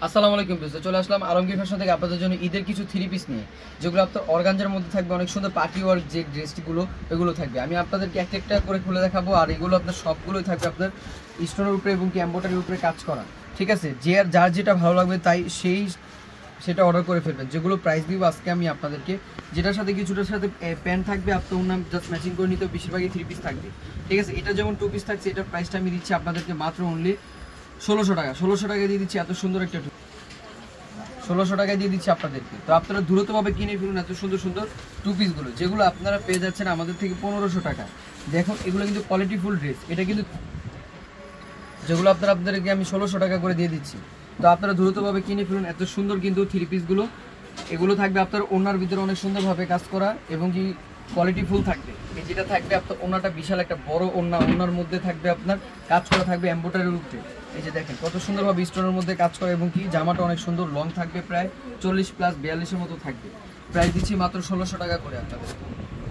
আসসালামু আলাইকুম দোস্ত, চলে আসলাম আলমগীর ফ্যাশন থেকে আপনাদের জন্য ঈদের কিছু থ্রি পিস নিয়ে, যেগুলো আপনার অর্গানজার মধ্যে থাকবে। অনেক সুন্দর পার্টি ওয়ার্ক যে ড্রেসগুলো এগুলো থাকবে। আমি আপনাদেরকে একটা একটা করে খুলে দেখাবো। আর এগুলো আপনার সবগুলোই থাকবে আপনার স্টোনের উপরে এবং কি এমব্রয়ডারির উপরে কাজ করা। ঠিক আছে, যে আর যার যেটা ভালো লাগবে তাই সেটা অর্ডার করে ফেলবেন। যেগুলো প্রাইস দিব আজকে আমি আপনাদেরকে, যেটার সাথে কিছুটার সাথে প্যান্ট থাকবে, আপনার নাম জাস্ট ম্যাচিং করে নিতে বেশিরভাগই থ্রি পিস থাকবে। ঠিক আছে, এটা যেমন 2 পিস থাকছে, এটার প্রাইসটা আমি দিচ্ছি আপনাদেরকে মাত্র অনলি 1600 টাকা। 1600 টাকায় দিয়ে দিচ্ছি এত সুন্দর একটা 1600 টাকায় দিয়ে দিচ্ছি আপনাদেরকে। তো আপনারা দ্রুতভাবে কিনে ফেলুন এত সুন্দর সুন্দর 2 পিসগুলো, যেগুলো আপনারা পেয়ে যাচ্ছেন আমাদের থেকে 1500 টাকা। দেখুন এগুলো কিন্তু কোয়ালিটিফুল ড্রেস, এটা কিন্তু যেগুলো আপনাদেরকে আমি 1600 টাকা করে দিয়ে দিচ্ছি। তো আপনারা দ্রুতভাবে কিনে ফেলুন এত সুন্দর কিন্তু থ্রি পিসগুলো। এগুলো থাকবে আপনার ওনার ভিতরে অনেক সুন্দরভাবে কাজ করা এবং কি কোয়ালিটিফুল থাকবে। এই যেটা থাকবে আপনার ওনাটা বিশাল একটা বড় ওনা, ওনার মধ্যে থাকবে আপনার কাজ করা থাকবে এমব্রয়ডারির উপরে। এই যে দেখেন কত সুন্দরভাবে স্টোনের মধ্যে কাজ করা এবং কি জামাটা অনেক সুন্দর লং থাকবে, প্রায় 40 প্লাস 42-এর মতো থাকবে। প্রাইস দিচ্ছি মাত্র 1600 টাকা করে আপনাদের।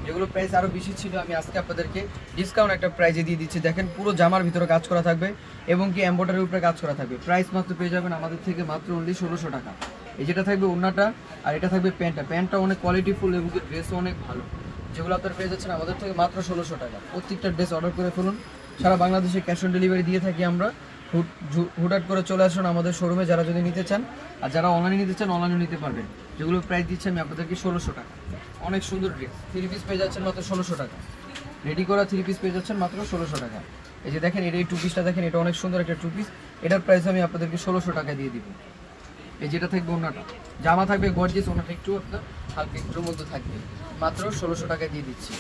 যেগুলো প্রাইস আরও বেশি ছিল আমি আজকে আপনাদেরকে ডিসকাউন্ট একটা প্রাইজে দিয়ে দিচ্ছি। দেখেন পুরো জামার ভিতরে কাজ করা থাকবে এবং কি এমব্রয়ডারির উপরে কাজ করা থাকবে। প্রাইস মাত্র পেয়ে যাবেন আমাদের থেকে মাত্র অনলি 1600 টাকা। এই যেটা থাকবে ওড়নাটা, আর এটা থাকবে প্যান্টটা অনেক কোয়ালিটিফুল এবং কি ড্রেসও অনেক ভালো। যেগুলো আপনারা পেয়ে যাচ্ছেন আমাদের থেকে মাত্র 1600 টাকা। প্রত্যেকটা ড্রেস অর্ডার করে ফেলুন। সারা বাংলাদেশে ক্যাশ অন ডেলিভারি দিয়ে থাকি আমরা। হুটহাট করে চলে আসুন আমাদের শোরুমে যারা যদি নিতে চান, আর যারা অনলাইনে নিতে চান অনলাইনে নিতে পারবেন। যেগুলো প্রাইস দিচ্ছি আমি আপনাদেরকে 1600 টাকা। অনেক সুন্দর ড্রেস থ্রি পিস পেয়ে যাচ্ছেন মাত্র 1600 টাকা। রেডি করা থ্রি পিস পেয়ে যাচ্ছেন মাত্র 1600 টাকা। এই যে দেখেন এটা এই 2 পিসটা দেখেন, এটা অনেক সুন্দর একটা 2 পিস। এটার প্রাইস আমি আপনাদেরকে 1600 টাকা দিয়ে দিব। এই যেটা থাকবে ওনাটা, জামা থাকবে গর্জিয়াস, ওনাটা একটু আপনার হালকা একটুর মধ্যে থাকবে, মাত্র 1600 টাকায় দিয়ে দিচ্ছি।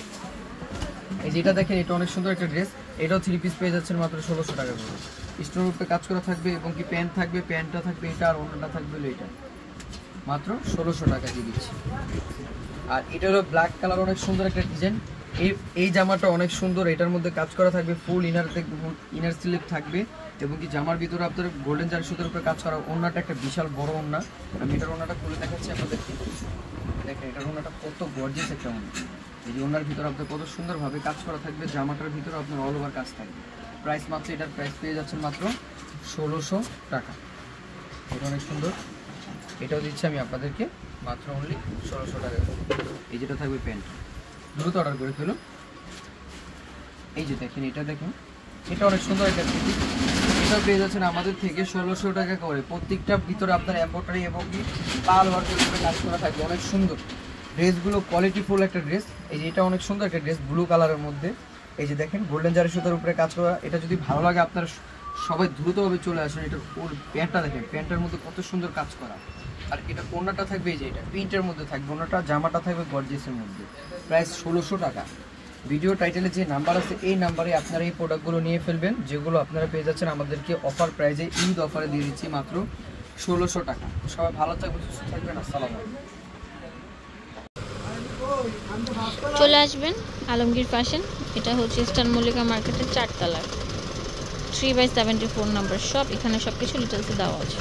এই যেটা দেখেন এটা অনেক সুন্দর একটা ড্রেস, এটাও থ্রি পিস পেয়ে যাচ্ছেন মাত্র 1600 টাকা করে। স্টোনের উপরে কাজ করা থাকবে এবং কি প্যান্ট থাকবে, প্যান্টটা থাকবে এটা, আর ওনাটা থাকবে এটা, মাত্র 1600 টাকা দিয়ে দিচ্ছি। আর এটা হলো ব্ল্যাক কালার, অনেক সুন্দর একটা ডিজাইন। এই জামাটা অনেক সুন্দর, এটার মধ্যে কাজ করা থাকবে ফুল ইনার স্লিপ থাকবে এবং কি জামার ভিতরে আপনার গোল্ডেন জারি সুতোর উপরে কাজ করা। ওড়নাটা একটা বিশাল বড় ওড়না, আমি এটার ওড়নাটা খুলে দেখাচ্ছি আপনাদের। দেখেন এটার ওড়নাটা কত গর্জিয়াস একটা ওড়না। এই যে ওড়নার ভিতরে আপনার কত সুন্দরভাবে কাজ করা থাকবে, জামাটার ভিতরে আপনার অল ওভার কাজ থাকবে। প্রাইস মাত্র, এটার প্রাইস পেয়ে যাচ্ছেন মাত্র 1600 টাকা। এটা অনেক সুন্দর, এটাও দিচ্ছি আমি আপনাদেরকে মাত্র অনলি 1600 টাকা। এই যেটা থাকবে প্যান্ট, দ্রুত অর্ডার করে ফেলুন। এই যে দেখেন এটা দেখুন, এটা অনেক সুন্দর একটা থ্রি। এটা পেয়ে যাচ্ছেন আমাদের থেকে 1600 টাকা করে। প্রত্যেকটার ভিতরে আপনার এমব্রয়ডারি এবং কি পাল ওয়ার্কের উপরে কাজ করা থাকবে। অনেক সুন্দর ড্রেসগুলো, কোয়ালিটিফুল একটা ড্রেস। এই যে এটা অনেক সুন্দর একটা ড্রেস ব্লু কালারের মধ্যে। এই যে দেখেন গোল্ডেন জারি সুতার উপরে কাজ করা। এটা যদি ভালো লাগে আপনারা সবাই দ্রুতভাবে চলে আসুন। এটা ওর প্যান্টটা দেখেন, প্যান্টের মধ্যে কত সুন্দর কাজ করা। আর এটা ওড়নাটা থাকবে এই যে এটা প্রিন্টের মধ্যে থাকবে ওড়নাটা, জামাটা থাকবে গর্জিয়াসের মধ্যে। প্রাইস 1600 টাকা। ভিডিও টাইটেলে যে নাম্বার আছে এই নাম্বারে আপনারা এই প্রোডাক্টগুলো নিয়ে ফেলবেন, যেগুলো আপনারা পেয়ে যাচ্ছেন আমাদেরকে অফার প্রাইজে, ঈদ অফারে দিয়ে দিচ্ছি মাত্র 1600 টাকা। সবাই ভালো থাকবেন, সুস্থ থাকবেন। আসসালামু আলাইকুম। চলে আসবেন আলমগীর ফ্যাশন। এটা হচ্ছে ইস্টার্ন মল্লিকা মার্কেটের 4 তলার 3/74 নম্বর শপ। এখানে সবকিছু ডিটেলসে দেওয়া আছে।